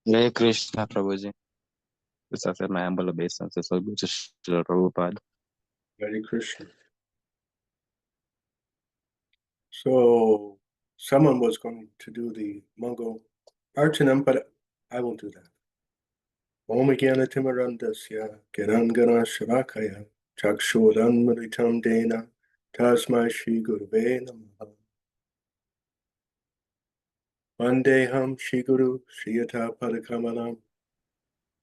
Hare Krishna, Prabhuji. This is my humble obeisance. So good to Srila Prabhupada. Hare Krishna. So someone was going to do the Mongol Archanam, but I will do that. Om Gyana Timarandasya Girangana Shavakaya Chakshuran Maritam Dena Tasmai Shri Guruve Namaha. Vandeham Shri Guru Shriyata Padakamalam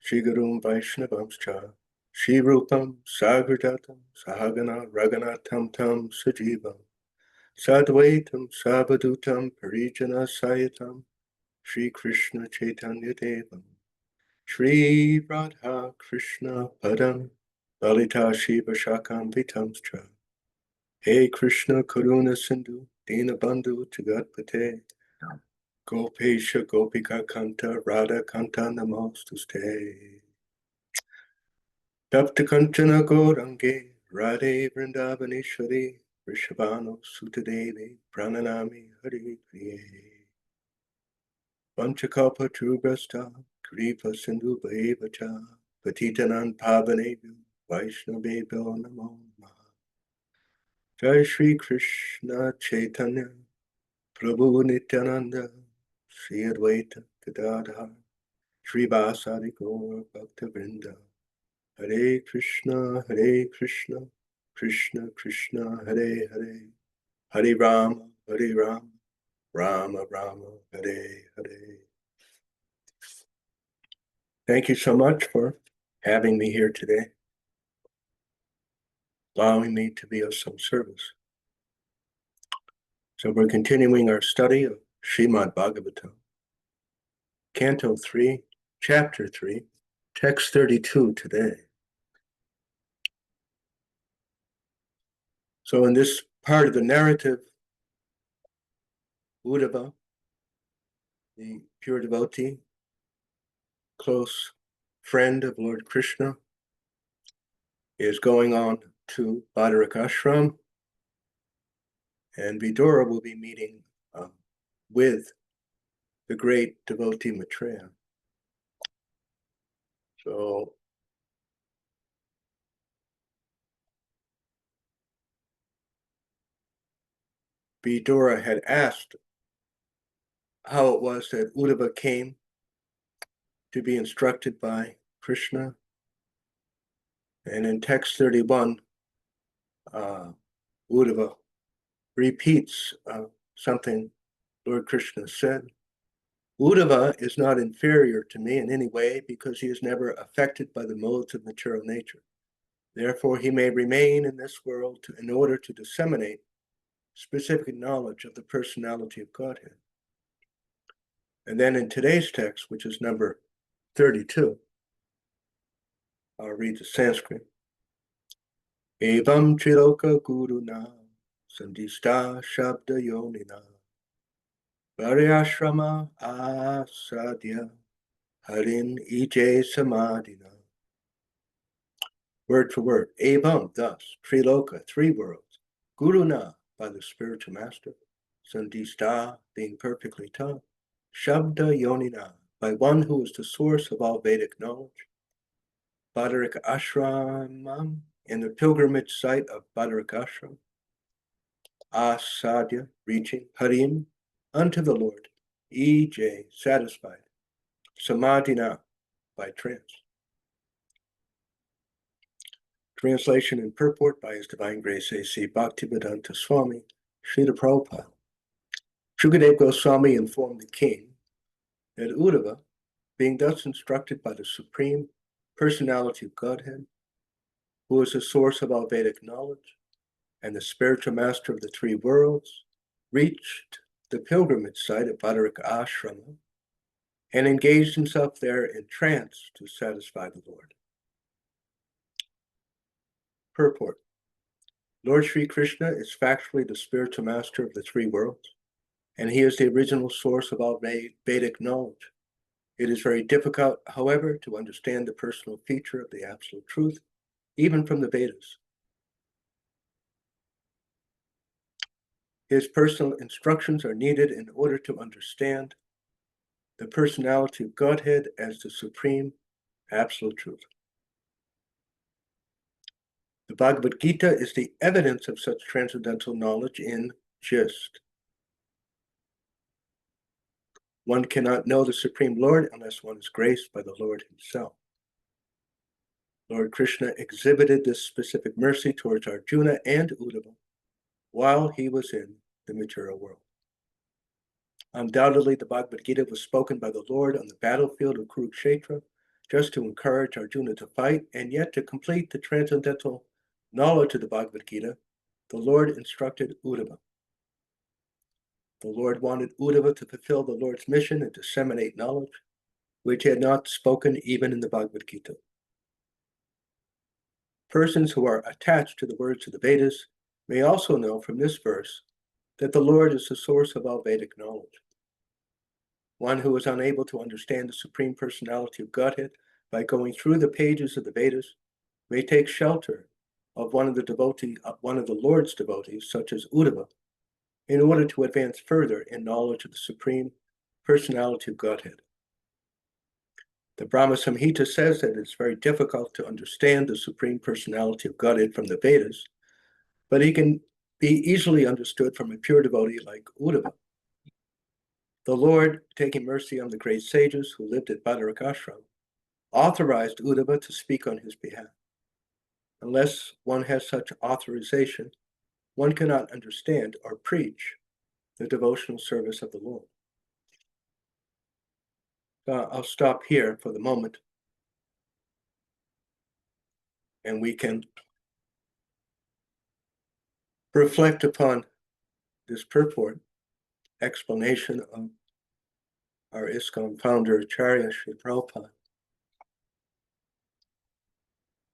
Shri Gurum Vaishnavamscha Shri Rupam Sagradatam Sahagana Raganatam Tam Sajivam Sadvaitam Savadutam Parijana Sayatam Shri Krishna Chaitanya Devam Shri Radha Krishna Padam Lalita Shiva Shakam Vitamscha Hey Krishna Karuna Sindhu Dina Bandhu Jagatpate Gopesha Gopika Kanta Radha Kanta Namostuste Tapta Kanchana Gorange Radhe Vrindavaneshwari Rishabhano Sutadevi Prananami Hari Priye Panchakalpa Trubhasta Kripa Sindhu Bhaivacha Patitanan Pavanebhyo Vaishnavebhyo Namo Namaha Jai Shri Krishna Chaitanya Prabhu Nityananda Shri Advaita Gadadhar Shri Vasari Gaur Bhakta Vrinda Hare Krishna Krishna Krishna Hare Hare Hare Rama Rama Rama Hare Hare. Thank you so much for having me here today, allowing me to be of some service. So we're continuing our study of Srimad Bhagavatam, Canto 3, Chapter 3, Text 32 today. So in this part of the narrative, Uddhava, the pure devotee, close friend of Lord Krishna, is going on to Badarak Ashram, and Vidura will be meeting with the great devotee Maitreya. So Vidura had asked how it was that Uddhava came to be instructed by Krishna. And in text 31, Uddhava repeats something Lord Krishna said. Uddhava is not inferior to me in any way because he is never affected by the modes of material nature. Therefore, he may remain in this world in order to disseminate specific knowledge of the personality of Godhead. And then in today's text, which is number 32, I'll read the Sanskrit. Evam triloka guruna sandista shabda yonina varyashrama asadya harin ije samadhina. Word for word. Evam, thus, triloka, three worlds. Guruna, by the spiritual master. Sandista, being perfectly taught. Shabda yonina, by one who is the source of all Vedic knowledge. Badarak Ashramam, in the pilgrimage site of Badarak Ashram. Asadya, reaching. Harim, unto the Lord. Ej, satisfied. Samadhina, by trance. Translation and purport by His Divine Grace A.C. Bhaktivedanta Swami, Srila Prabhupada. Shukadeva Goswami informed the king that Uddhava, being thus instructed by the Supreme Personality of Godhead, who is the source of all Vedic knowledge and the spiritual master of the three worlds, reached the pilgrimage site at Badarak Ashrama and engaged himself there in trance to satisfy the Lord. Purport. Lord Sri Krishna is factually the spiritual master of the three worlds, and he is the original source of all Vedic knowledge. It is very difficult, however, to understand the personal feature of the absolute truth, even from the Vedas. His personal instructions are needed in order to understand the personality of Godhead as the supreme absolute truth. The Bhagavad Gita is the evidence of such transcendental knowledge in gist. One cannot know the Supreme Lord unless one is graced by the Lord himself. Lord Krishna exhibited this specific mercy towards Arjuna and Uddhava while he was in the material world. Undoubtedly, the Bhagavad Gita was spoken by the Lord on the battlefield of Kurukshetra just to encourage Arjuna to fight, and yet to complete the transcendental knowledge of the Bhagavad Gita, the Lord instructed Uddhava. The Lord wanted Uddhava to fulfill the Lord's mission and disseminate knowledge, which he had not spoken even in the Bhagavad Gita. Persons who are attached to the words of the Vedas may also know from this verse that the Lord is the source of all Vedic knowledge. One who is unable to understand the Supreme Personality of Godhead by going through the pages of the Vedas may take shelter of one of the Lord's devotees, such as Uddhava, in order to advance further in knowledge of the Supreme Personality of Godhead. The Brahma Samhita says that it's very difficult to understand the Supreme Personality of Godhead from the Vedas, but he can be easily understood from a pure devotee like Uddhava. The Lord, taking mercy on the great sages who lived at Badarakashram, authorized Uddhava to speak on his behalf. Unless one has such authorization, one cannot understand or preach the devotional service of the Lord. I'll stop here for the moment, and we can reflect upon this purport explanation of our ISKCON founder, Acharya Sri Prabhupada.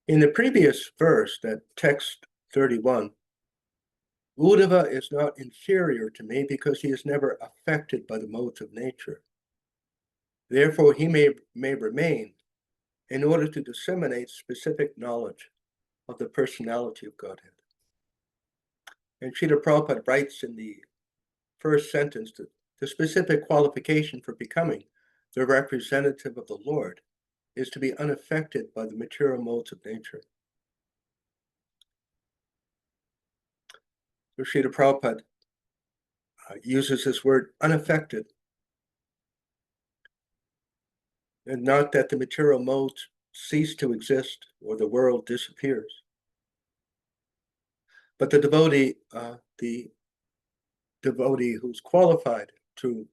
In the previous verse, that text 31, Uddhava is not inferior to me because he is never affected by the modes of nature. Therefore, he may remain in order to disseminate specific knowledge of the personality of Godhead. And Srila Prabhupada writes in the first sentence that the specific qualification for becoming the representative of the Lord is to be unaffected by the material modes of nature. So Srila Prabhupada uses this word unaffected, and not that the material modes cease to exist or the world disappears. But the devotee who's qualified to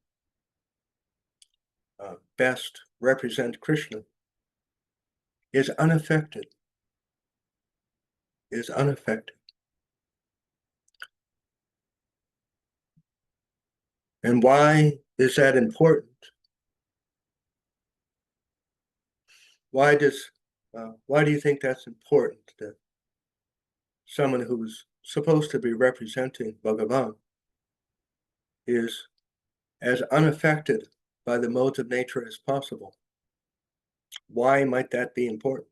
best represent Krishna is unaffected. And why is that important? Why do you think that's important, that someone who's supposed to be representing Bhagavan is as unaffected by the modes of nature as possible? Why might that be important?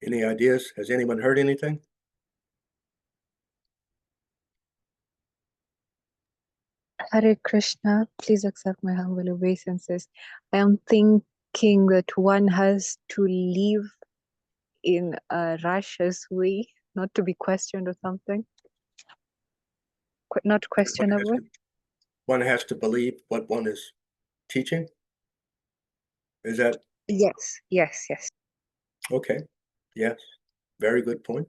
Any ideas? Has anyone heard anything? Hare Krishna, please accept my humble obeisances. I am thinking that one has to live in a righteous way, not to be questioned or something. Not questionable. One has to believe what one is teaching? Is that? Yes. Okay, yes, very good point.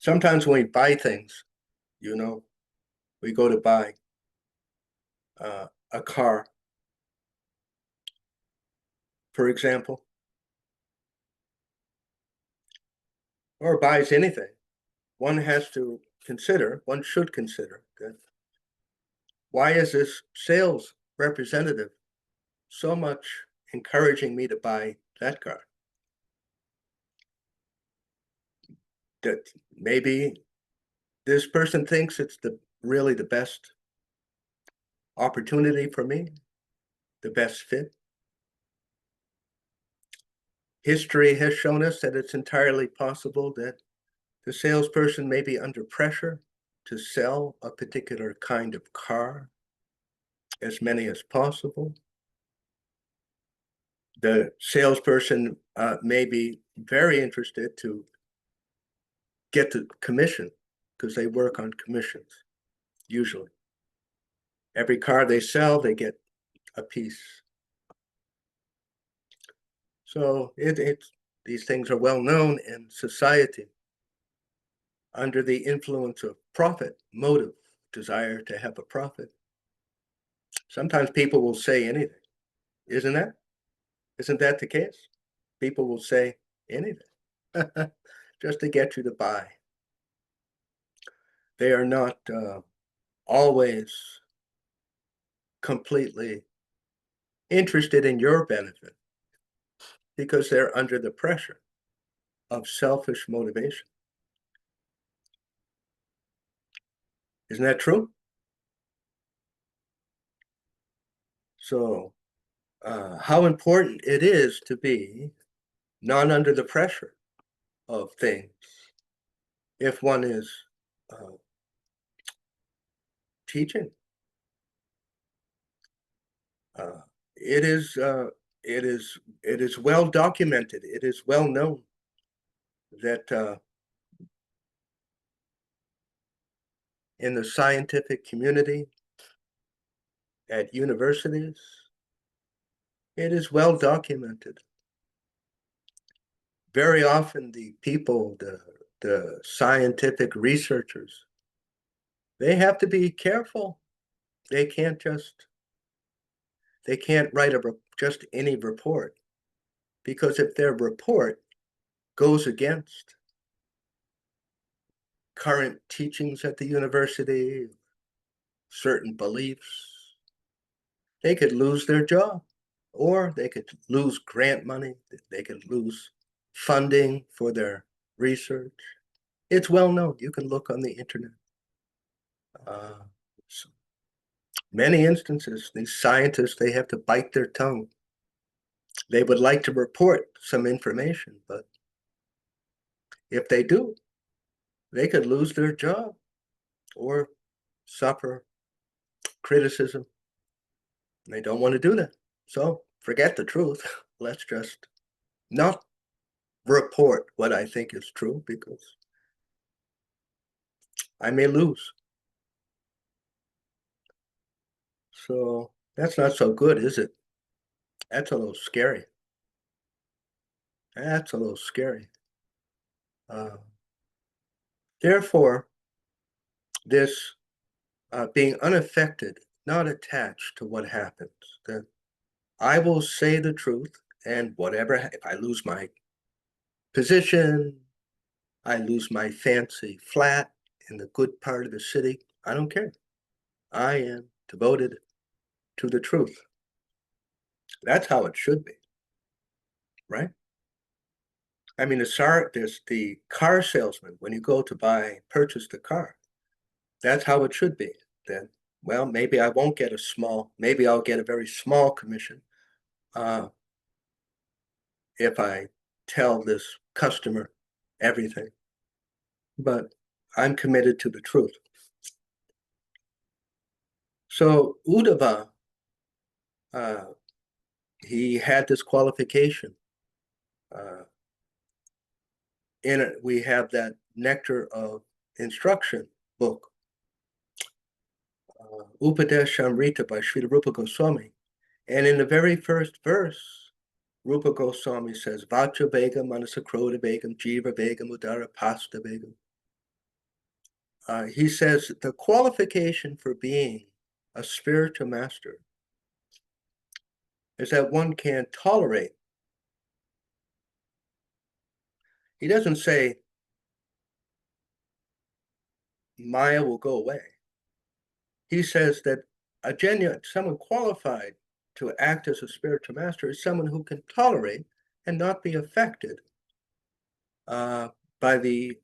Sometimes when we buy things, we go to buy a car, for example, or buys anything, one should consider that why is this sales representative so much encouraging me to buy that car? That maybe this person thinks it's really the best opportunity for me, the best fit. History has shown us that it's entirely possible that the salesperson may be under pressure to sell a particular kind of car, as many as possible. The salesperson may be very interested to get the commission because they work on commissions, usually. Every car they sell, they get a piece. So these things are well known in society. Under the influence of profit, motive, desire to have a profit, sometimes people will say anything. Isn't that the case? People will say anything just to get you to buy. They are not always completely interested in your benefit because they're under the pressure of selfish motivation. Isn't that true? So how important it is to be not under the pressure of things if one is teaching. It is well documented. It is well known that in the scientific community, at universities, it is well documented. Very often the people, the scientific researchers, they have to be careful. They can't write just any report, because if their report goes against current teachings at the university, certain beliefs, they could lose their job, or they could lose grant money, they could lose funding for their research. It's well known. You can look on the internet. So many instances, these scientists, they have to bite their tongue. They would like to report some information, but if they do, they could lose their job or suffer criticism. They don't want to do that. So forget the truth. Let's just not report what I think is true because I may lose. So that's not so good, is it? That's a little scary. That's a little scary. Therefore, this being unaffected, not attached to what happens, that I will say the truth, and whatever, if I lose my position, I lose my fancy flat in the good part of the city, I don't care. I am devoted to the truth. That's how it should be, right? I mean, there's the car salesman, when you go to purchase the car, that's how it should be. Then, well, maybe I won't get maybe I'll get a very small commission if I tell this customer everything. But I'm committed to the truth. So Uddhava, he had this qualification. In it, we have that Nectar of Instruction book, Upadesh Amrita by Srila Rupa Goswami. And in the very first verse, Rupa Goswami says, Vacha Begam, Manasakroda Begam, Jiva Begam, Udara Pasta Begam. He says the qualification for being a spiritual master is that one can tolerate. He doesn't say Maya will go away. He says that someone qualified to act as a spiritual master is someone who can tolerate and not be affected by the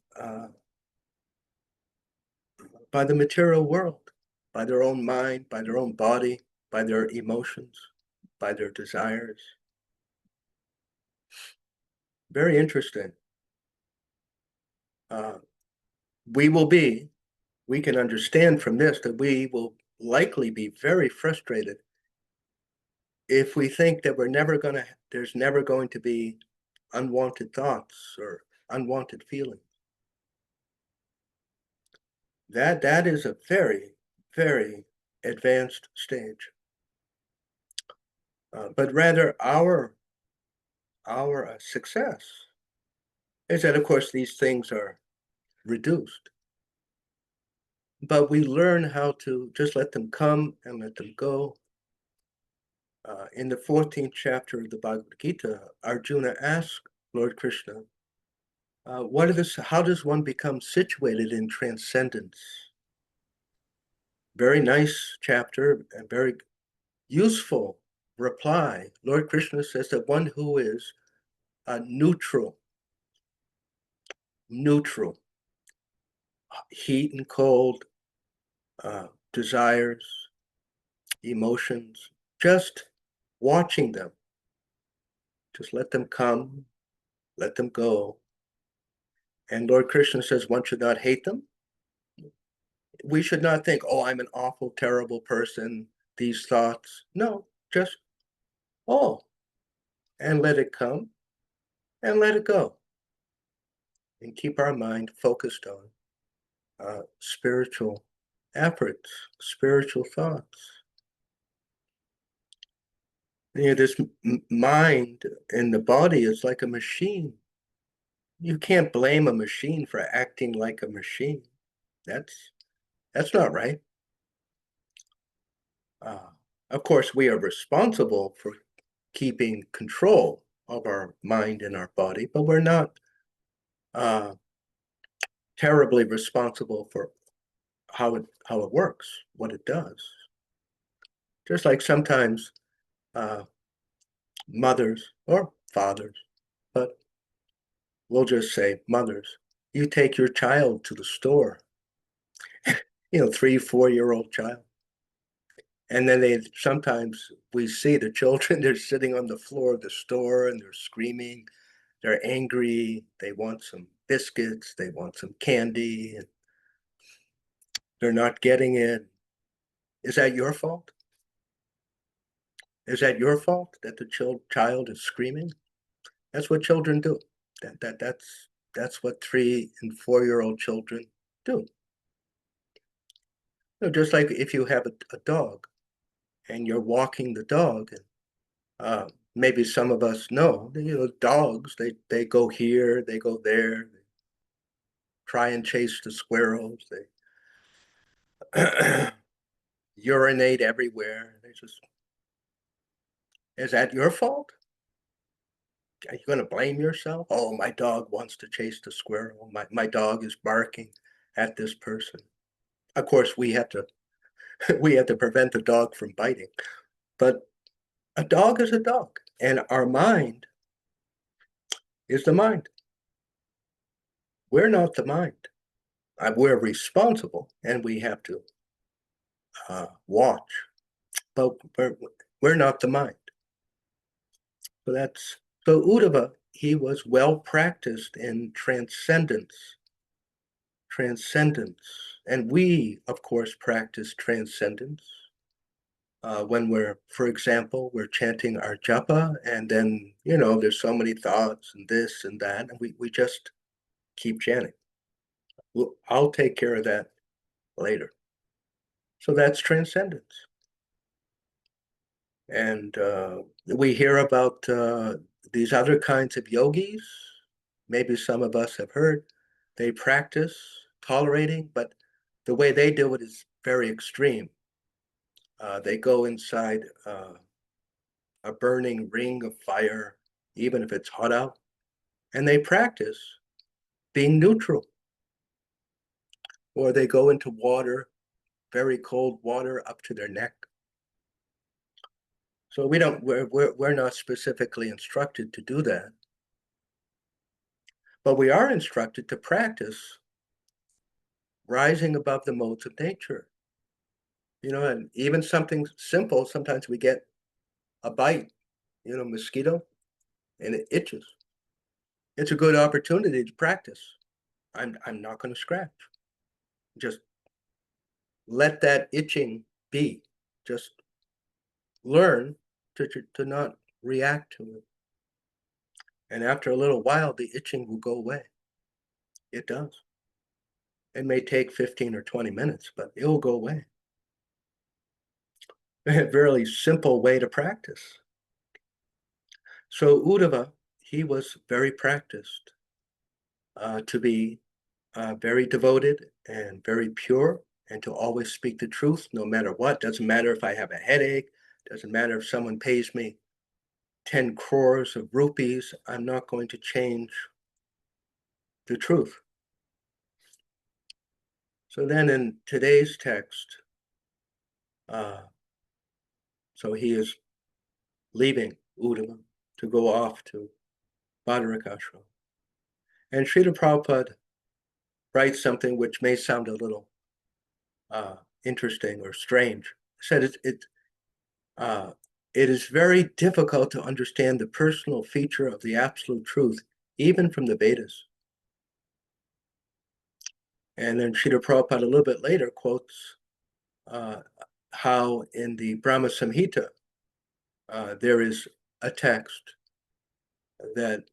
material world, by their own mind, by their own body, by their emotions, by their desires. Very interesting. We can understand from this that we will likely be very frustrated if we think that there's never going to be unwanted thoughts or unwanted feelings. That is a very, very advanced stage. But rather our success is that, of course, these things are reduced. But we learn how to just let them come and let them go. In the 14th chapter of the Bhagavad Gita, Arjuna asked Lord Krishna, how does one become situated in transcendence? Very nice chapter and very useful reply. Lord Krishna says that one who is neutral, heat and cold, desires, emotions, just watching them. Just let them come, let them go. And Lord Krishna says one should not hate them. We should not think, oh, I'm an awful, terrible person, these thoughts. No, just, and let it come and let it go. And keep our mind focused on spiritual efforts, spiritual thoughts. This mind in the body is like a machine. You can't blame a machine for acting like a machine. That's not right. Of course, we are responsible for keeping control of our mind and our body, but we're not terribly responsible for how it works, what it does. Just like sometimes mothers or fathers, but we'll just say mothers, you take your child to the store, 3-4-year-old child. And then sometimes we see the children, they're sitting on the floor of the store and they're screaming, they're angry, they want some biscuits, they want some candy, and they're not getting it. Is that your fault? Is that your fault that the child is screaming? That's what children do. That's what 3- and 4-year-old children do. Just like if you have a dog and you're walking the dog, and maybe some of us know, dogs, they go here, they go there, they try and chase the squirrels, they urinate everywhere. Is that your fault? Are you going to blame yourself? Oh, my dog wants to chase the squirrel. My dog is barking at this person. Of course, we have to prevent the dog from biting. But a dog is a dog, and our mind is the mind. We're not the mind. We're responsible, and we have to watch. But we're not the mind. So Uddhava, he was well practiced in transcendence. And we, of course, practice transcendence when for example, we're chanting our japa, and then, there's so many thoughts and this and that, and we just keep chanting. I'll take care of that later. So that's transcendence. And we hear about these other kinds of yogis. Maybe some of us have heard. They practice tolerating, but the way they do it is very extreme. They go inside a burning ring of fire, even if it's hot out, and they practice being neutral. Or they go into water, very cold water up to their neck. So we're not specifically instructed to do that. But we are instructed to practice rising above the modes of nature. And even something simple, sometimes we get a bite, mosquito, and it itches. It's a good opportunity to practice. I'm not going to scratch. Just let that itching be. Just learn to not react to it. And after a little while, the itching will go away. It does. It may take 15 or 20 minutes, but it will go away. A very simple way to practice. So Uddhava, he was very practiced to be very devoted and very pure, and to always speak the truth no matter what. Doesn't matter if I have a headache, doesn't matter if someone pays me 10 crores of rupees, I'm not going to change the truth. So then in today's text, so he is leaving Uddhava to go off to Badarakashram. And Srila Prabhupada writes something which may sound a little interesting or strange. He said it is very difficult to understand the personal feature of the absolute truth, even from the Vedas. And then Srila Prabhupada a little bit later quotes how in the Brahma Samhita there is a text that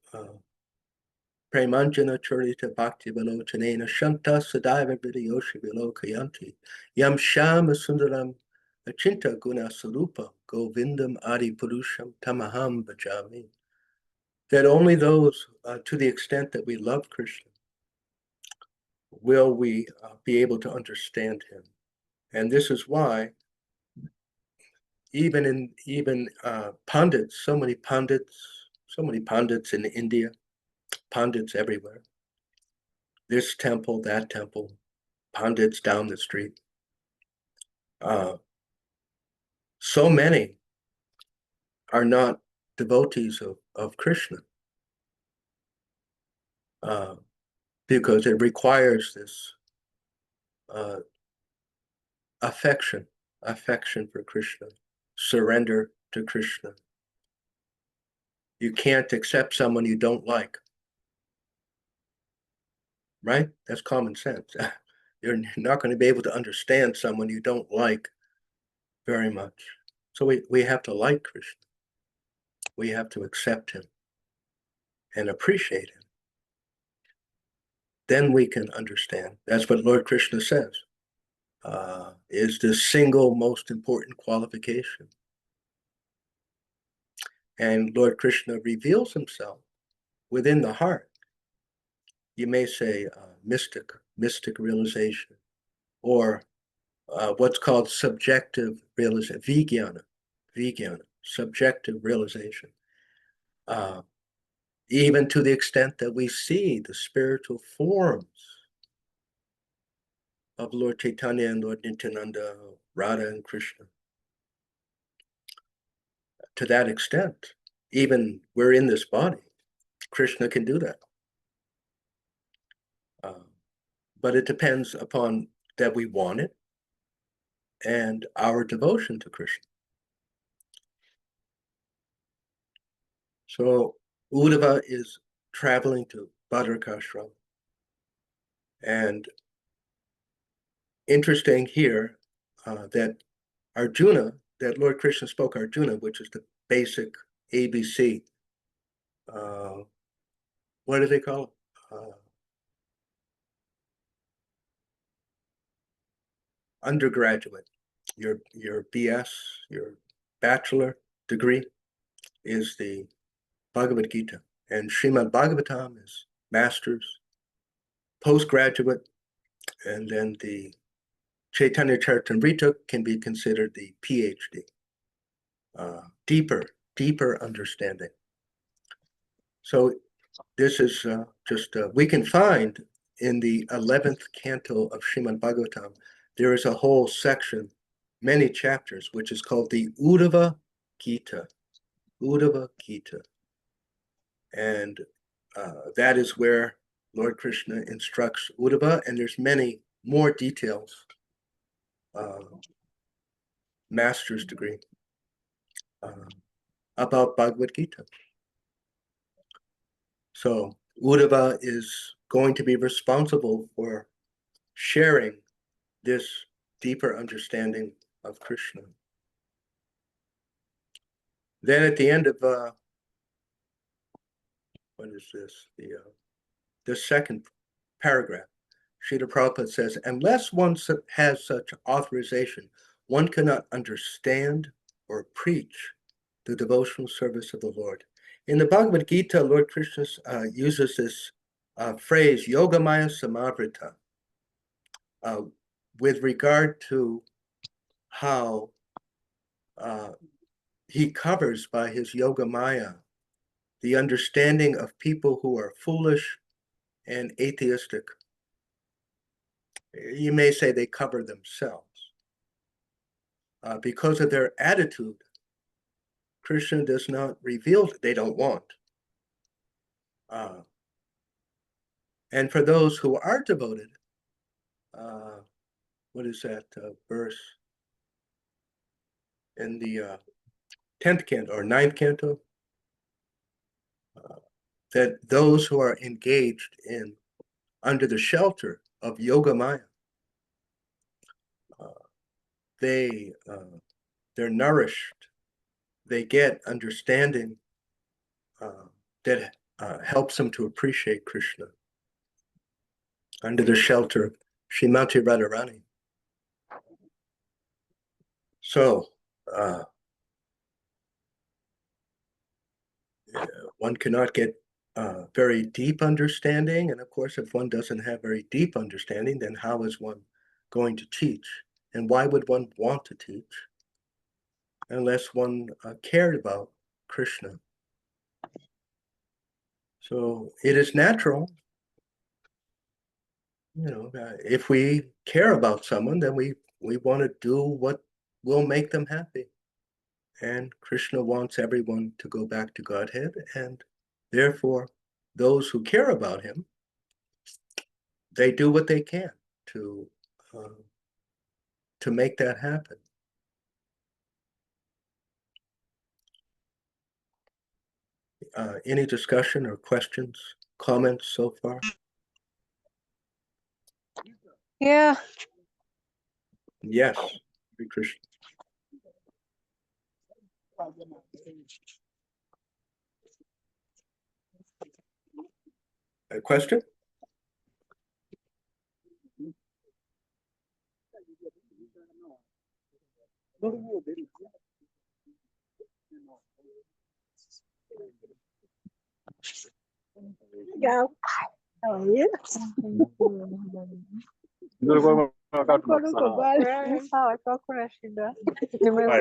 Premanjana Charita Bhakti Vilochanena Shanta Sadaiva Vidyoshi Vilokayanti Yam Shama Sundaram Achinta Guna Sarupa Govindam Adi Purusham Tamaham Bhajami. That only those, to the extent that we love Krishna, will we be able to understand him. And this is why even pundits, so many pundits in India, pundits everywhere, this temple, that temple, pundits down the street. So many are not devotees of Krishna because it requires this affection for Krishna, surrender to Krishna. You can't accept someone you don't like, right? That's common sense. You're not going to be able to understand someone you don't like very much. So we have to like Krishna. We have to accept him and appreciate him. Then we can understand. That's what Lord Krishna says, is the single most important qualification. And Lord Krishna reveals himself within the heart. You may say mystic realization, or what's called subjective realization, vijnana, subjective realization. Even to the extent that we see the spiritual forms of Lord Chaitanya and Lord Nityananda, Radha and Krishna. To that extent, even we're in this body, Krishna can do that. But it depends upon that we want it and our devotion to Krishna. So Uddhava is traveling to Badarakashram. And interesting here that Arjuna, that Lord Krishna spoke Arjuna, which is the basic ABC. What do they call it? Undergraduate. Your BS, your bachelor degree is the Bhagavad Gita. And Srimad Bhagavatam is master's, postgraduate, and then the Chaitanya Charitamrita can be considered the PhD. Deeper understanding. So this is we can find in the 11th canto of Srimad Bhagavatam, there is a whole section, many chapters, which is called the Uddhava Gita. Uddhava Gita. And that is where Lord Krishna instructs Uddhava, and there's many more details master's degree about Bhagavad Gita. So Uddhava is going to be responsible for sharing this deeper understanding of Krishna. Then at the end of what is this? The second paragraph, Srila Prabhupada says, unless one has such authorization, one cannot understand or preach the devotional service of the Lord. In the Bhagavad Gita, Lord Krishna uses this phrase, Yogamaya Samavrita, with regard to how he covers by his Yogamaya the understanding of people who are foolish and atheistic. You may say they cover themselves. Because of their attitude, Krishna does not reveal they don't want. And for those who are devoted, what is that verse in the 10th canto or 9th canto? That those who are engaged in under the shelter of Yogamaya, they're nourished, they get understanding that helps them to appreciate Krishna under the shelter of Srimati Radharani. So one cannot get very deep understanding, and of course if one doesn't have very deep understanding, then how is one going to teach? And why would one want to teach unless one cared about Krishna? So it is natural, if we care about someone, then we want to do what will make them happy. And Krishna wants everyone to go back to Godhead, and therefore those who care about him, they do what they can to make that happen. Any discussion or questions, comments so far? Yeah. Yes, Hare Krishna. A question? Yeah. How are you? Sawa, hakuna shida.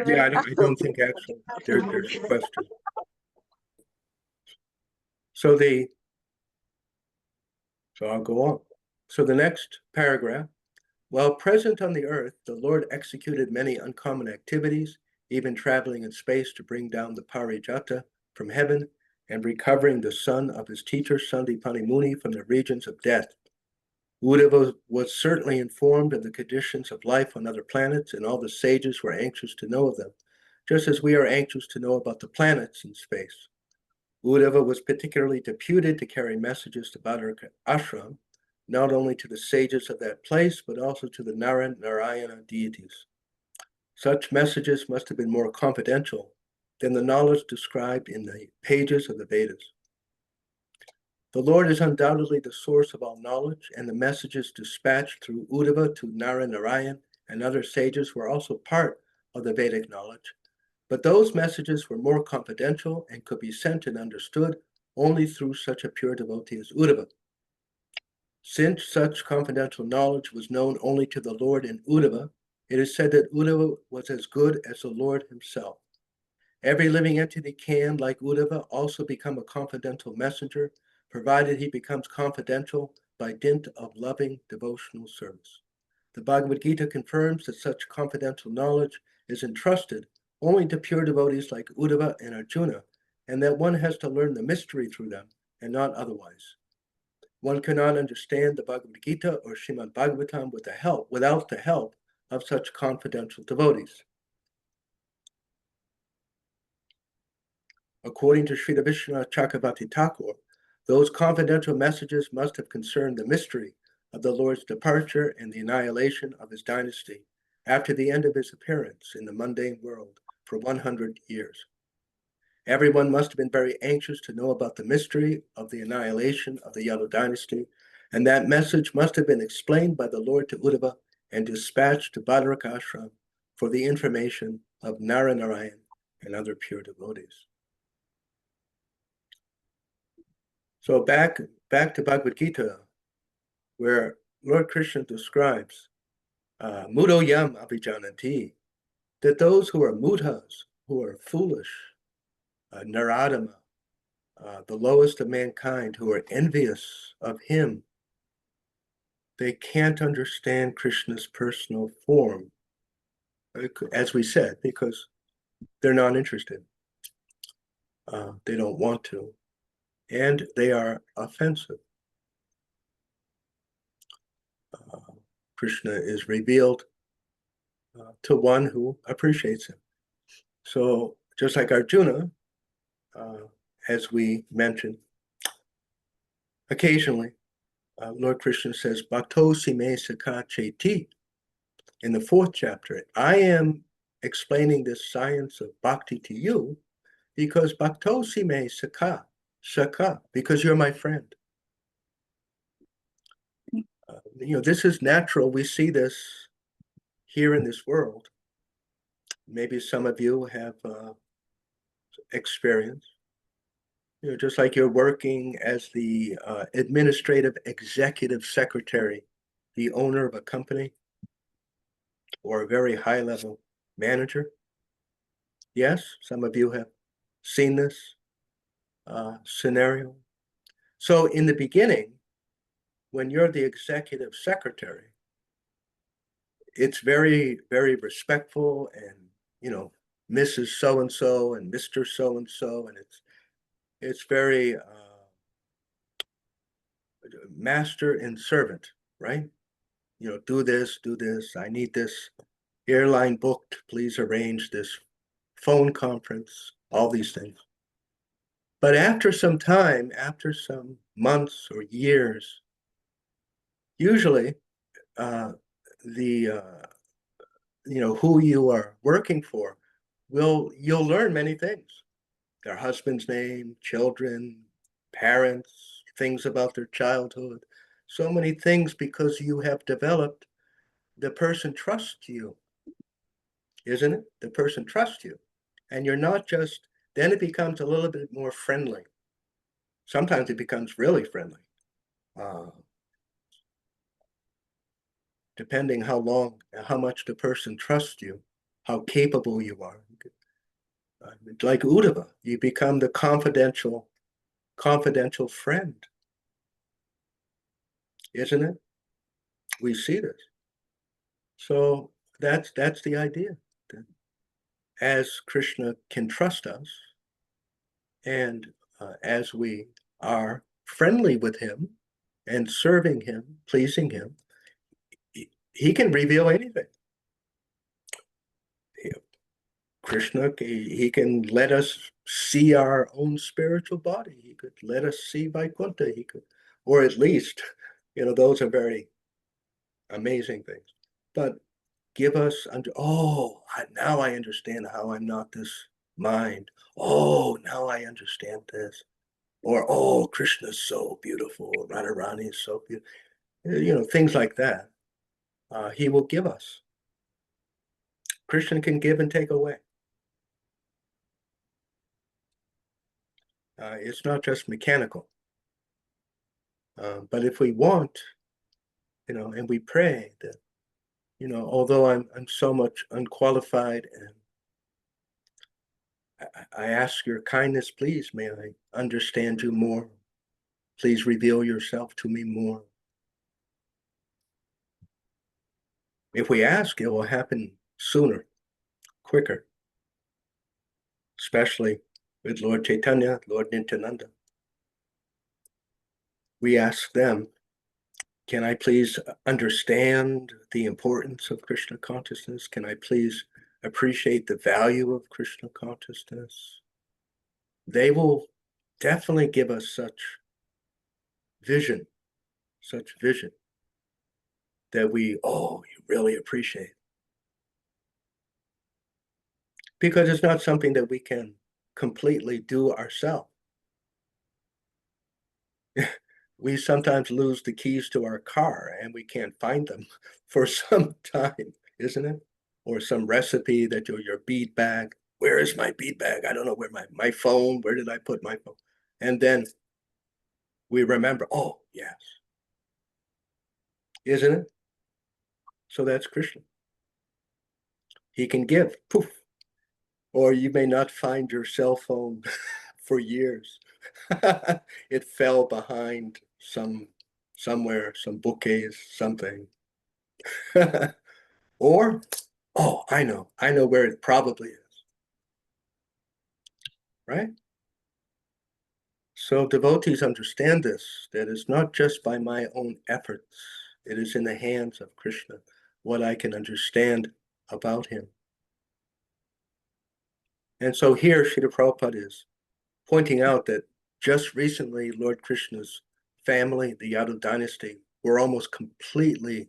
Yeah, I don't think actually there's a question. So I'll go on. So the next paragraph, while present on the earth, the Lord executed many uncommon activities, even traveling in space to bring down the Parijata from heaven and recovering the son of his teacher Sandipani Muni from the regions of death. Uddhava was certainly informed of the conditions of life on other planets, and all the sages were anxious to know of them, just as we are anxious to know about the planets in space. Uddhava was particularly deputed to carry messages to Bhadaraka Ashram, not only to the sages of that place, but also to the Narayana deities. Such messages must have been more confidential than the knowledge described in the pages of the Vedas. The Lord is undoubtedly the source of all knowledge, and the messages dispatched through Uddhava to Narayan and other sages were also part of the Vedic knowledge. But those messages were more confidential and could be sent and understood only through such a pure devotee as Uddhava. Since such confidential knowledge was known only to the Lord in Uddhava, it is said that Uddhava was as good as the Lord himself. Every living entity can, like Uddhava, also become a confidential messenger, provided he becomes confidential by dint of loving devotional service. The Bhagavad Gita confirms that such confidential knowledge is entrusted only to pure devotees like Uddhava and Arjuna, and that one has to learn the mystery through them and not otherwise. One cannot understand the Bhagavad Gita or Srimad Bhagavatam without the help of such confidential devotees. According to Srila Vishwanath Chakravarti Thakur, those confidential messages must have concerned the mystery of the Lord's departure and the annihilation of his dynasty after the end of his appearance in the mundane world for 100 years. Everyone must have been very anxious to know about the mystery of the annihilation of the Yadu dynasty, and that message must have been explained by the Lord to Uddhava and dispatched to Badarak Ashram for the information of Naranarayan and other pure devotees. So back to Bhagavad Gita, where Lord Krishna describes Mudo Yam Abhijananti, that those who are mudhas, who are foolish, Naradama, the lowest of mankind, who are envious of him, they can't understand Krishna's personal form, as we said, because they're not interested. They don't want to, and they are offensive. Krishna is revealed to one who appreciates him. So just like Arjuna, as we mentioned, occasionally, Lord Krishna says, Bhakto sime sakha cheti. In the 4th chapter, I am explaining this science of bhakti to you because Bhakto sime sakha, because you're my friend. This is natural. We see this here in this world. Maybe some of you have experience. Just like you're working as the administrative executive secretary, the owner of a company, or a very high-level manager. Yes, some of you have seen this scenario. So in the beginning, when you're the executive secretary, it's very, very respectful and, Mrs. So-and-so and Mr. So-and-so, and it's very master and servant, right? Do this, I need this airline booked, please arrange this phone conference, all these things. But after some time, after some months or years, usually who you are working for, you'll learn many things. Their husband's name, children, parents, things about their childhood, so many things because you have developed, the person trusts you, isn't it? The person trusts you. And you're not just, then it becomes a little bit more friendly. Sometimes it becomes really friendly. Depending how much the person trusts you, how capable you are. Like Uddhava, you become the confidential friend, isn't it? We see this. So that's the idea. As Krishna can trust us, and as we are friendly with him and serving him, pleasing him, he can reveal anything. Krishna, he can let us see our own spiritual body. He could let us see Vaikuntha. He could, or at least, those are very amazing things. But give us now I understand how I'm not this mind. Oh, now I understand this. Or, oh, Krishna's so beautiful. Radharani is so beautiful. Things like that. He will give us. Krishna can give and take away. It's not just mechanical. But if we want, and we pray that, although I'm so much unqualified, and I ask your kindness, please, may I understand you more. Please reveal yourself to me more. If we ask, it will happen sooner, quicker, especially with Lord Chaitanya, Lord Nityananda. We ask them, can I please understand the importance of Krishna consciousness? Can I please appreciate the value of Krishna consciousness? they will definitely give us such vision that you really appreciate. Because it's not something that we can completely do ourselves. We sometimes lose the keys to our car and we can't find them for some time, isn't it? Or some recipe that your bead bag. Where is my bead bag? I don't know where my phone, where did I put my phone? And then we remember, oh, yes. Isn't it? So that's Krishna. He can give, poof. Or you may not find your cell phone for years. It fell behind somewhere, some bookcase, something. Or, oh, I know where it probably is. Right? So devotees understand this, that it's not just by my own efforts, it is in the hands of Krishna, what I can understand about him. And so here, Srila Prabhupada is pointing out that just recently, Lord Krishna's family, the Yadav dynasty, were almost completely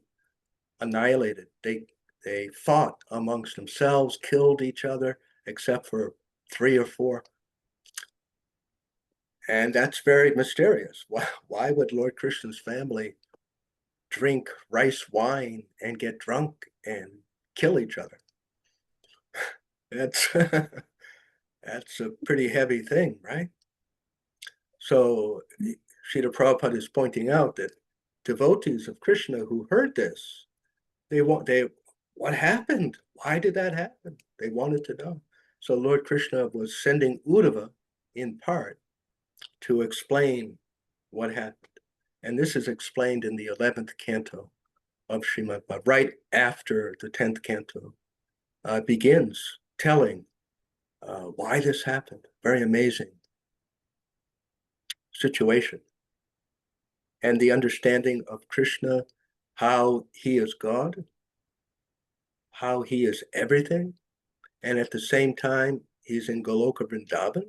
annihilated. They fought amongst themselves, killed each other, except for 3 or 4. And that's very mysterious. Why would Lord Krishna's family drink rice wine and get drunk and kill each other? That's that's a pretty heavy thing, right? So Srila Prabhupada is pointing out that devotees of Krishna who heard this, what happened? Why did that happen? They wanted to know. So Lord Krishna was sending Uddhava in part to explain what happened. And this is explained in the 11th canto of Srimad Bhagavatam, right after the 10th canto begins telling why this happened. Very amazing situation. And the understanding of Krishna, how he is God, how he is everything, and at the same time, he's in Goloka Vrindavan,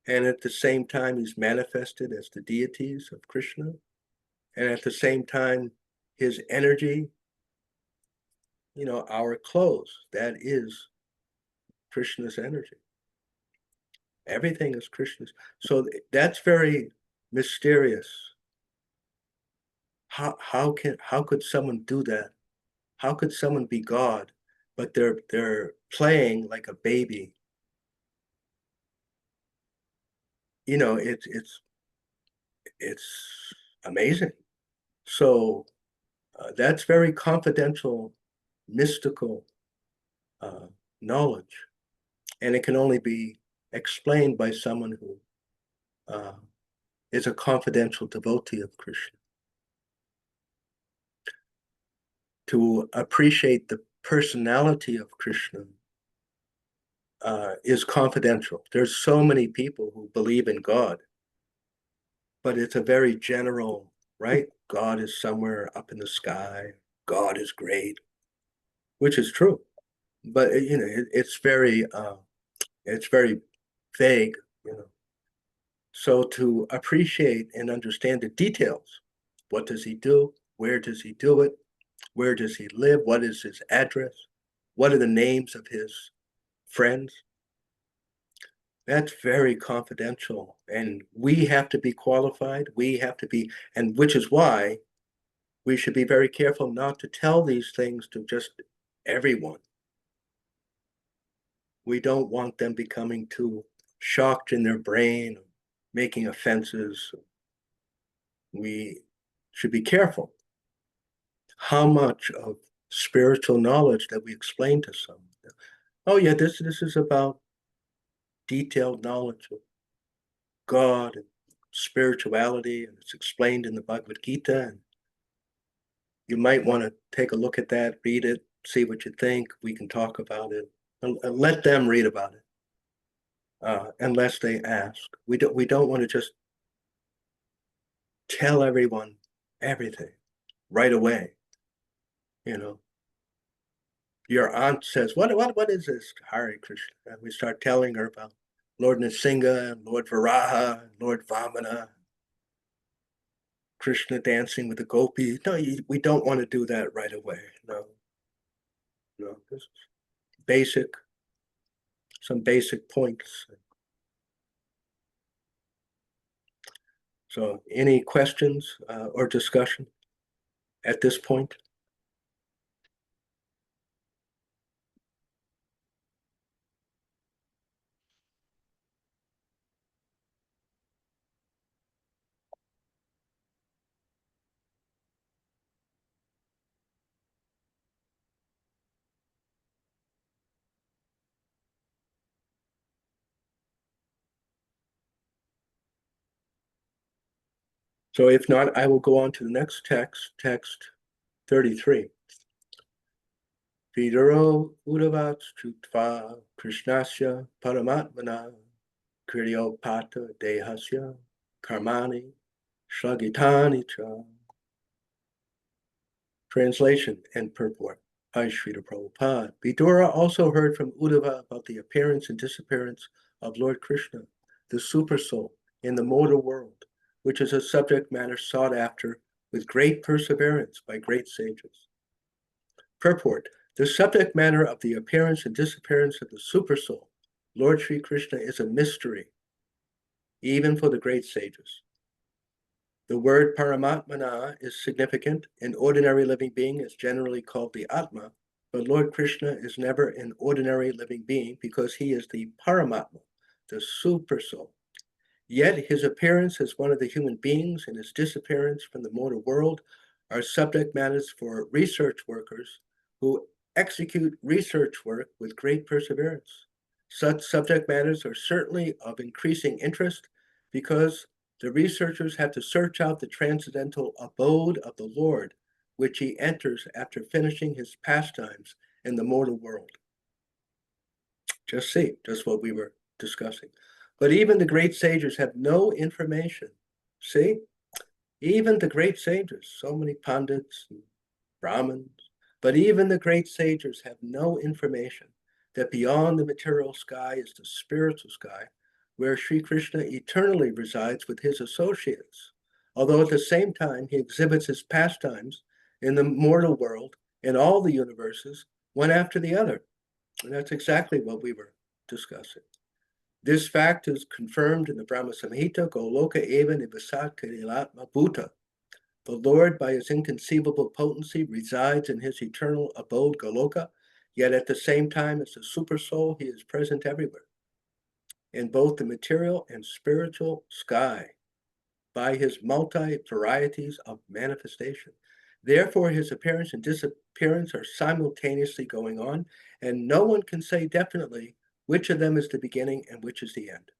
and at the same time, he's manifested as the deities of Krishna, and at the same time, his energy, our clothes, that is Krishna's energy. Everything is Krishna's. So that's very mysterious. How could someone do that? How could someone be God, but they're playing like a baby? It's amazing. So that's very confidential, mystical knowledge, and it can only be explained by someone who is a confidential devotee of Krishna. To appreciate the personality of Krishna is confidential. There's so many people who believe in God, but it's a very general, right? God is somewhere up in the sky. God is great, which is true, but it's very vague. So to appreciate and understand the details, what does he do? Where does he do it? Where does he live? What is his address? What are the names of his friends? That's very confidential, and we have to be qualified. And which is why we should be very careful not to tell these things to just everyone. We don't want them becoming too shocked in their brain, making offenses. We should be careful how much of spiritual knowledge that we explain to someone. Oh yeah, this is about detailed knowledge of God and spirituality, and it's explained in the Bhagavad Gita. And you might want to take a look at that, read it, see what you think. We can talk about it, and let them read about it, unless they ask. We don't want to just tell everyone everything right away. Your aunt says, "What is this, Hare Krishna?" And we start telling her about Lord Nrsimha, Lord Varaha, Lord Vamana, Krishna dancing with the gopis. No, we don't want to do that right away. No, this is basic, some basic points. So any questions or discussion at this point? So if not, I will go on to the next text, text 33. Viduro Udavat Chutva Krishnasya Paramatmana Kriryopata Dehasya Karmani Shlagitani Cha. Translation and purport by Srila Prabhupada. Vidura also heard from Uddhava about the appearance and disappearance of Lord Krishna, the Supersoul, in the mortal world, which is a subject matter sought after with great perseverance by great sages. Purport. The subject matter of the appearance and disappearance of the Supersoul, Lord Sri Krishna, is a mystery, even for the great sages. The word Paramatmana is significant. An ordinary living being is generally called the Atma, but Lord Krishna is never an ordinary living being because he is the Paramatma, the Supersoul. Yet his appearance as one of the human beings and his disappearance from the mortal world are subject matters for research workers who execute research work with great perseverance. Such subject matters are certainly of increasing interest because the researchers have to search out the transcendental abode of the Lord, which he enters after finishing his pastimes in the mortal world. Just what we were discussing. But even the great sages have no information. See, even the great sages, so many pandits and Brahmins, but even the great sages have no information that beyond the material sky is the spiritual sky, where Sri Krishna eternally resides with his associates, although at the same time he exhibits his pastimes in the mortal world in all the universes, one after the other. And that's exactly what we were discussing. This fact is confirmed in the Brahma Samhita, Goloka Eva Nivasat Karilatma Bhuta. The Lord, by his inconceivable potency, resides in his eternal abode, Goloka, yet at the same time, as the Supersoul, he is present everywhere, in both the material and spiritual sky, by his multi-varieties of manifestation. Therefore, his appearance and disappearance are simultaneously going on, and no one can say definitely which of them is the beginning and which is the end.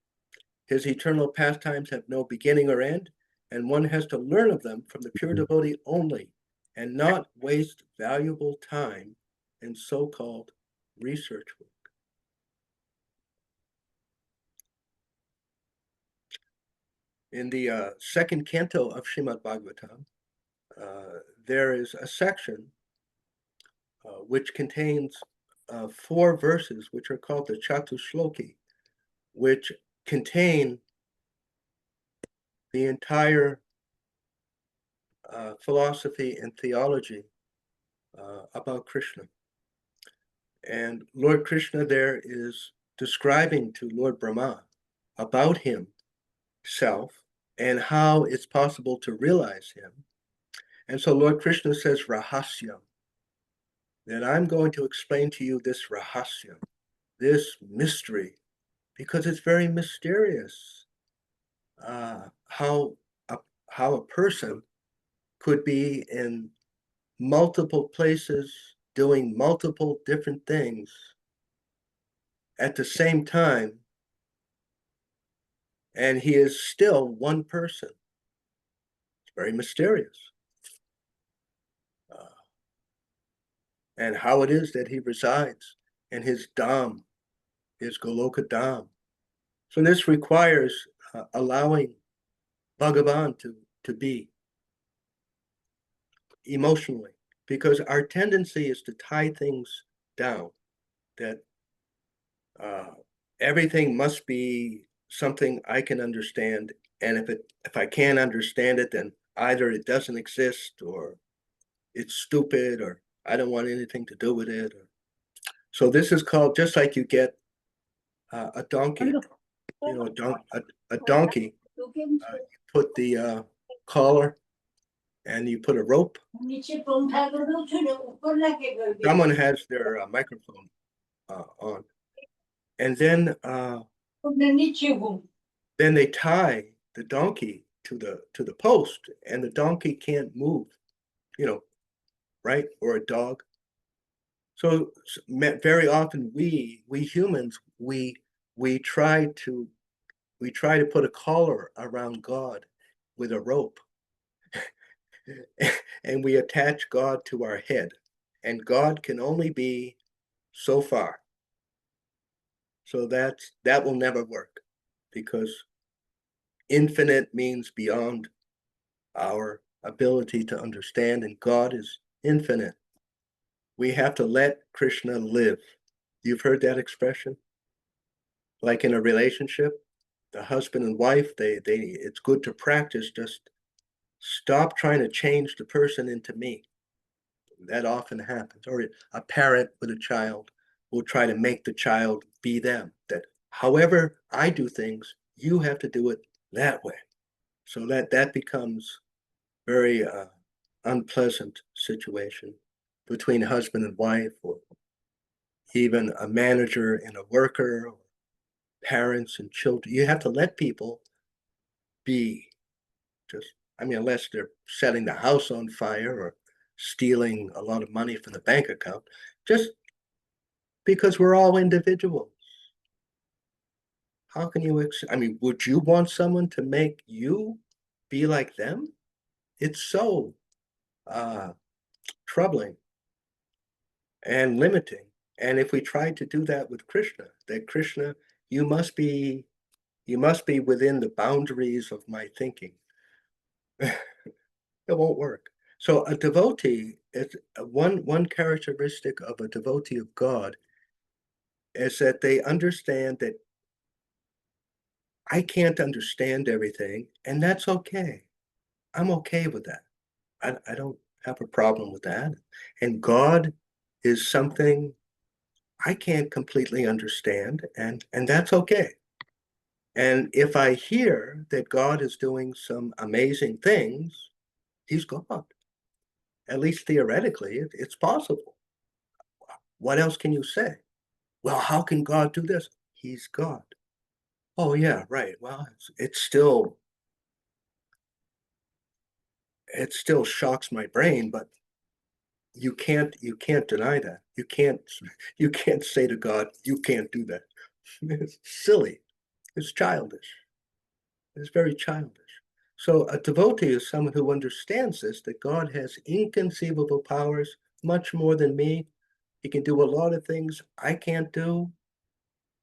His eternal pastimes have no beginning or end, and one has to learn of them from the pure devotee only, and not waste valuable time in so-called research work. In the second canto of Srimad Bhagavatam, there is a section which contains 4 verses, which are called the Chatushloki, which contain the entire philosophy and theology about Krishna. And Lord Krishna there is describing to Lord Brahma about himself and how it's possible to realize him. And so Lord Krishna says Rahasyam, that I'm going to explain to you this Rahasyam, this mystery, because it's very mysterious how a person could be in multiple places doing multiple different things at the same time, and he is still one person. It's very mysterious. And how it is that he resides in his Dham, his Goloka Dham. So this requires allowing Bhagavan to be emotionally, because our tendency is to tie things down, that everything must be something I can understand. And if I can't understand it, then either it doesn't exist or it's stupid or I don't want anything to do with it. So this is called, just like you get a donkey, a donkey, you put the collar and you put a rope. Someone has their microphone on. And then they tie the donkey to the post, and the donkey can't move, right? Or a dog. So very often we humans we try to put a collar around God with a rope, and we attach God to our head, and God can only be so far. So that will never work, because infinite means beyond our ability to understand, and God is infinite. We have to let Krishna live. You've heard that expression? Like in a relationship, the husband and wife, it's good to practice just stop trying to change the person into me. That often happens. Or a parent with a child will try to make the child be them. That however I do things, you have to do it that way. So that becomes very unpleasant situation between husband and wife, or even a manager and a worker, or parents and children. You have to let people be. Unless they're setting the house on fire or stealing a lot of money from the bank account, just because we're all individuals. How can you, would you want someone to make you be like them? It's so troubling and limiting. And if we try to do that with Krishna, that Krishna, you must be within the boundaries of my thinking. It won't work. So a devotee, is one characteristic of a devotee of God is that they understand that I can't understand everything, and that's okay. I'm okay with that. I don't have a problem with that. And God is something I can't completely understand, and that's okay. And if I hear that God is doing some amazing things, he's God. At least theoretically, it's possible. What else can you say? Well, how can God do this? He's God. Oh yeah, right. Well, it still shocks my brain, but you can't deny that. You can't say to God, you can't do that. It's silly. It's childish. It's very childish. So a devotee is someone who understands this, that God has inconceivable powers, much more than me. He can do a lot of things I can't do.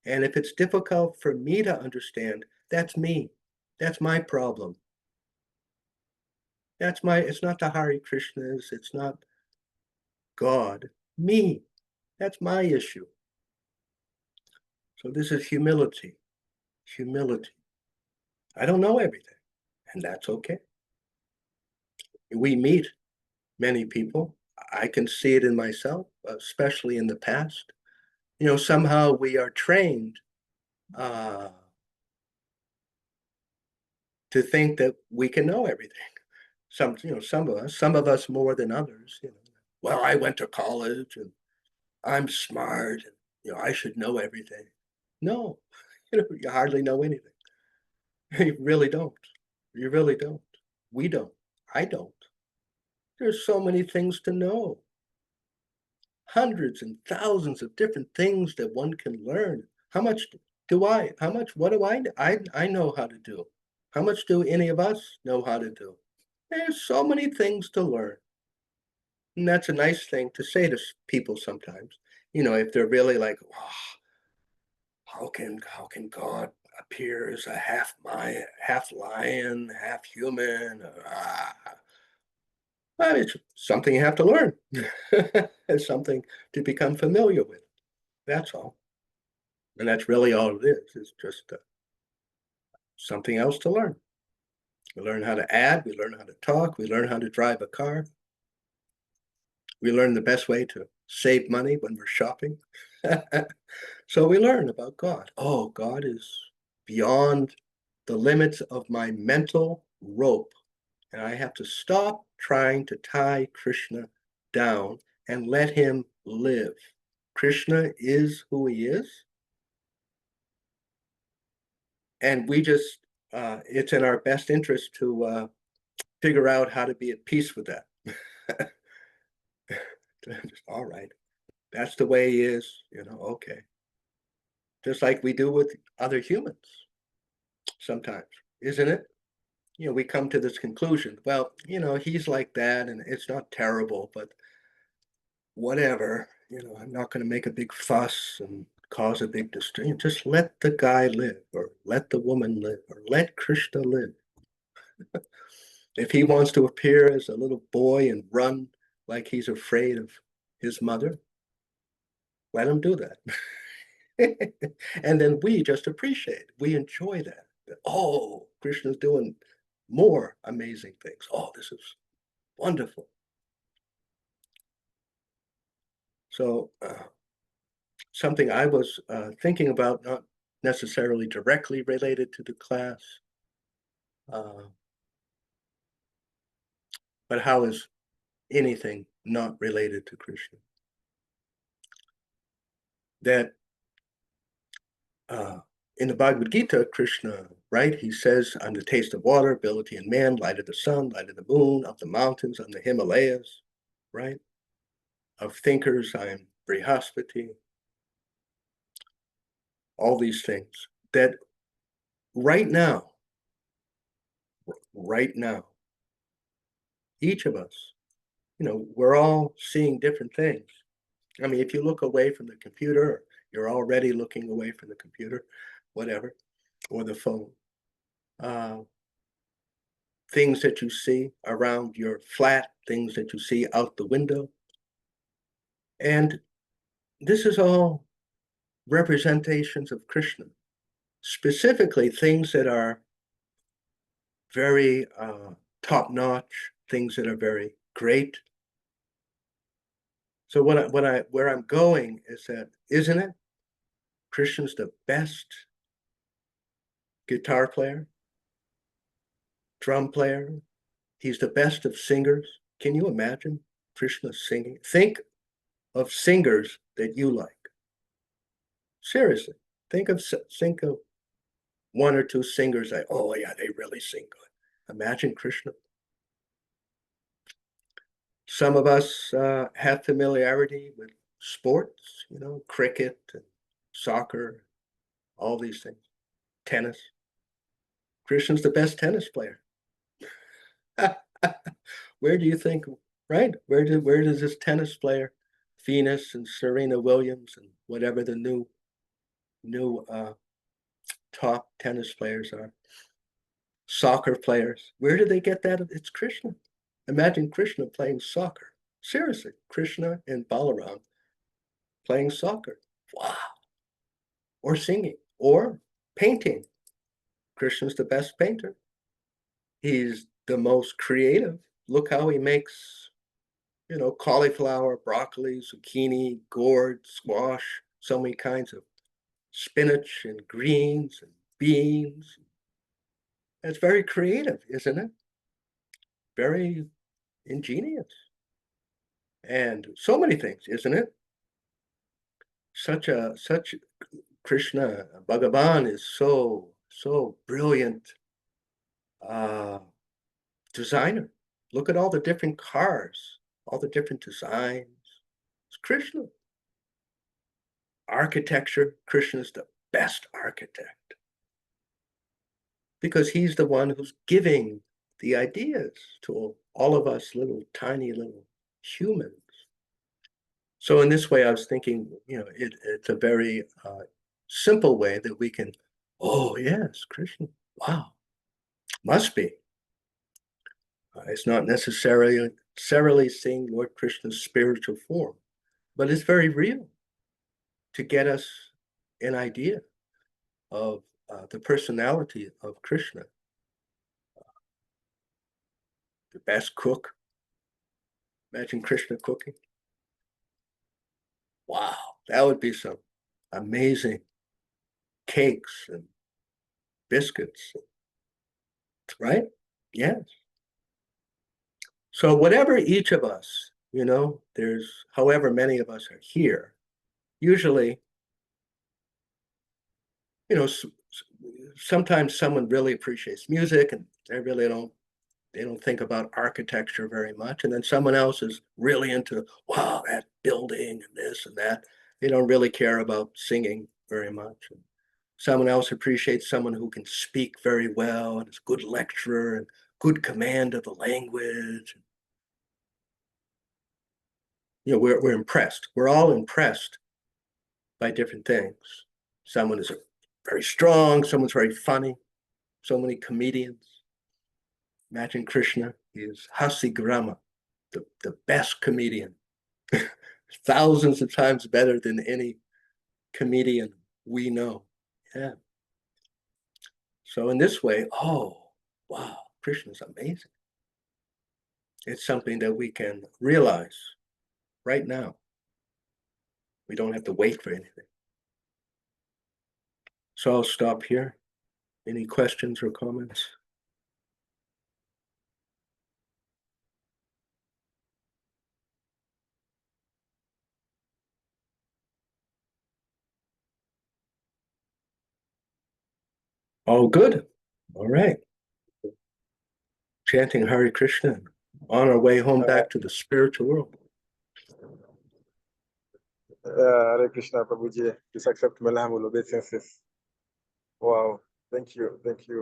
And if it's difficult for me to understand, that's me. That's my problem. It's not the Hare Krishnas, it's not God, me. That's my issue. So this is humility. Humility. I don't know everything, and that's okay. We meet many people. I can see it in myself, especially in the past. Somehow we are trained to think that we can know everything. Some of us more than others. Well, I went to college and I'm smart, and I should know everything. No, you hardly know anything. You really don't. You really don't. We don't. I don't. There's so many things to know. Hundreds and thousands of different things that one can learn. What do I know how to do? How much do any of us know how to do? There's so many things to learn. And that's a nice thing to say to people sometimes. If they're really like, oh, how can God appear as a half lion, half human? It's something you have to learn. It's something to become familiar with. That's all. And that's really all it is. It's just something else to learn. We learn how to add, we learn how to talk, we learn how to drive a car. We learn the best way to save money when we're shopping. So we learn about God. Oh, God is beyond the limits of my mental rope. And I have to stop trying to tie Krishna down and let him live. Krishna is who he is. And we just, it's in our best interest to figure out how to be at peace with that. All right, that's the way he is, okay. Just like we do with other humans sometimes, isn't it? We come to this conclusion, well, he's like that and it's not terrible, but whatever, I'm not going to make a big fuss and cause a big distraction. Just let the guy live, or let the woman live, or let Krishna live. If he wants to appear as a little boy and run like he's afraid of his mother, let him do that. And then we just appreciate, we enjoy that. Oh, Krishna's doing more amazing things. Oh, this is wonderful. So something I was thinking about, not necessarily directly related to the class, but how is anything not related to Krishna? That in the Bhagavad Gita, Krishna, right, he says, I'm the taste of water, ability in man, light of the sun, light of the moon, of the mountains, on the Himalayas, right? Of thinkers, I am Brihaspati. All these things that right now, each of us, we're all seeing different things. I mean, if you look away from the computer, you're already looking away from the computer, whatever, or the phone. Things that you see around your flat, things that you see out the window. And this is all representations of Krishna, specifically things that are very top-notch, things that are very great. So where I'm going is that, isn't it? Krishna's the best guitar player, drum player. He's the best of singers. Can you imagine Krishna singing? Think of singers that you like. Seriously, think of one or two singers that, oh yeah, they really sing good. Imagine Krishna. Some of us have familiarity with sports, cricket and soccer, all these things, tennis. Krishna's the best tennis player. Where do you think, right? Where does this tennis player, Venus and Serena Williams and whatever the new top tennis players are, soccer players, where do they get that? It's Krishna. Imagine Krishna playing soccer. Seriously, Krishna and Balaram playing soccer. Wow. Or singing, or painting. Krishna's the best painter. He's the most creative. Look how he makes, cauliflower, broccoli, zucchini, gourd, squash, so many kinds of spinach and greens and beans. It's very creative, isn't it? Very ingenious. And so many things, isn't it? Such Krishna, Bhagavan is so brilliant designer. Look at all the different cars, all the different designs. It's Krishna. Architecture, Krishna's the best architect because he's the one who's giving the ideas to all of us tiny little humans. So in this way, I was thinking, it's a very simple way that we can, oh yes, Krishna, wow, must be. It's not necessarily seeing Lord Krishna's spiritual form, but it's very real to get us an idea of the personality of Krishna. The best cook. Imagine Krishna cooking. Wow, that would be some amazing cakes and biscuits, right? Yes. So whatever each of us, there's however many of us are here, usually, sometimes someone really appreciates music and they don't think about architecture very much. And then someone else is really into, wow, that building and this and that. They don't really care about singing very much. And someone else appreciates someone who can speak very well and is a good lecturer and good command of the language. We're impressed. We're all impressed by different things. Someone is very strong, someone's very funny, so many comedians. Imagine Krishna is Hasigrama, the best comedian, thousands of times better than any comedian we know. Yeah. So in this way, oh, wow, Krishna's amazing. It's something that we can realize right now. We don't have to wait for anything. So I'll stop here. Any questions or comments? All good. All right. Chanting Hare Krishna on our way home back to the spiritual world. Hare Krishna, Prabhuji. Please accept my humble obeisances. Wow, thank you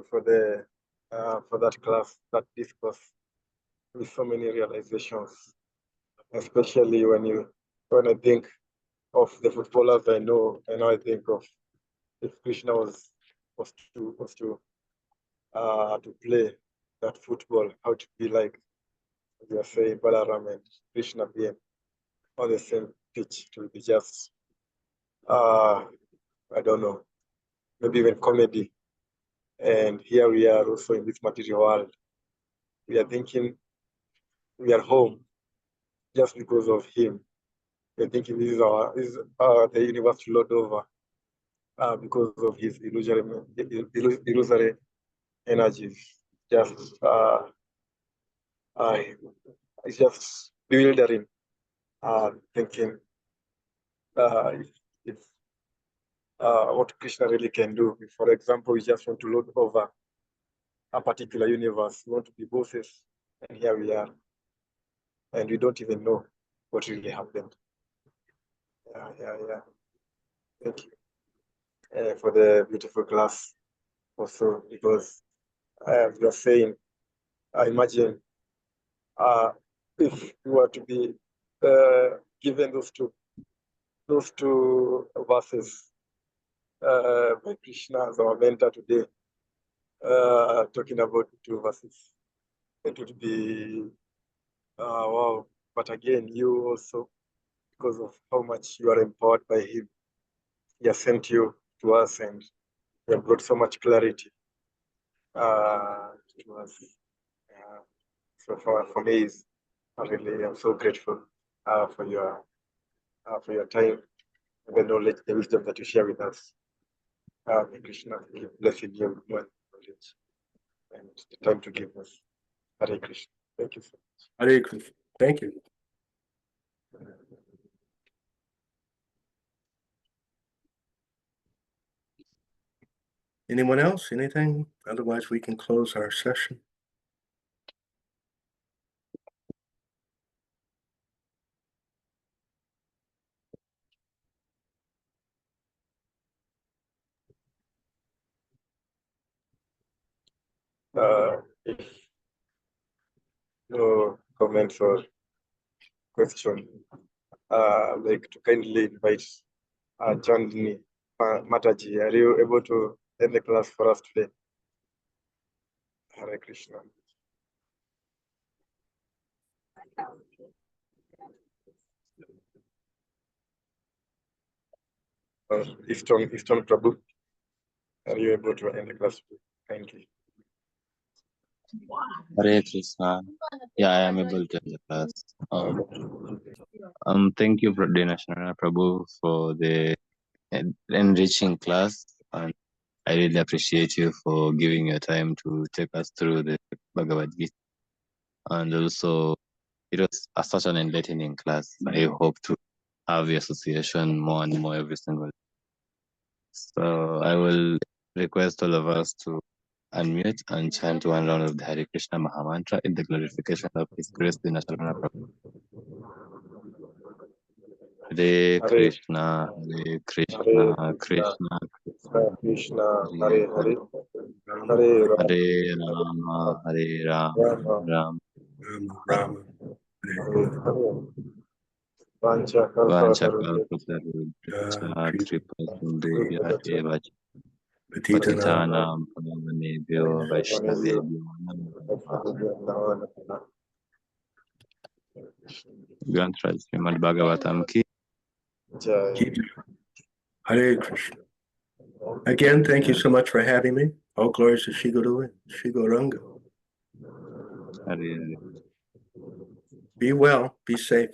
for that class, that discourse, with so many realizations, especially when I think of the footballers I know, and I think of if Krishna was to play that football, how it would be like, as you are saying, Balaram and Krishna being on the same pitch. It will be just I don't know, maybe even comedy. And here we are also in this material world. We are thinking we are home just because of him. We're thinking this is the universe to lord over because of his illusory energies. It's just bewildering, thinking if what Krishna really can do. If, for example, we just want to lord over a particular universe, we want to be bosses, and here we are, and we don't even know what really happened. Yeah. Thank you for the beautiful class also, because you are saying, I imagine if you were to be given those two verses by Krishna as our mentor today, talking about two verses, it would be wow. But again, you also, because of how much you are empowered by him, he has sent you to us, and you have brought so much clarity to us. So for me, I'm so grateful for your time, the knowledge, the wisdom that you share with us. May Krishna keep blessing you with more knowledge and the time to give us. Hare Krishna. Thank you so much. Hare Krishna. Thank you. Anyone else? Anything? Otherwise, we can close our session. If no comments or question, like to kindly invite Chandni Mataji. Are you able to end the class for us today? Hare Krishna. Eastern Prabhu. Are you able to end the class? Kindly. Hare Krishna. Yeah, I am able to end the class. Thank you, Dina Sharana Prabhu, for the enriching class, and I really appreciate you for giving your time to take us through the Bhagavad Gita. And also, it was such an enlightening class. I hope to have the association more and more every single day. So I will request all of us to unmute and chant one round of the Hare Krishna Mahamantra in the glorification of His Grace, Dina Sharana Prabhu. Hare Krishna, Hare Krishna, Krishna Krishna, Hare Hare, Hare Rama, Hare Rama, Ram Rama. Vanchakalpatarubhyacha Kripa Sindhubhya Patitanam Pavanebhyo Vaishnavebhyo Namo Granth Raj Srimad Bhagavatam ki Hare Krishna. Again, thank you so much for having me. All glories to Shri Guru and Shri Gauranga. Hare Be well, be safe.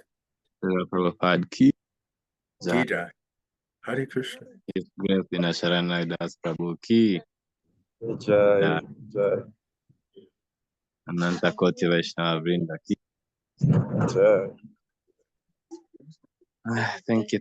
Hare Prabhupada ki Jai Jai. Hare Krishna. His Grace Dina Sharana Das Prabhu ki Jai, Jai, Ananta Koti Vaishnava Vrinda ki. Jai. Thank you.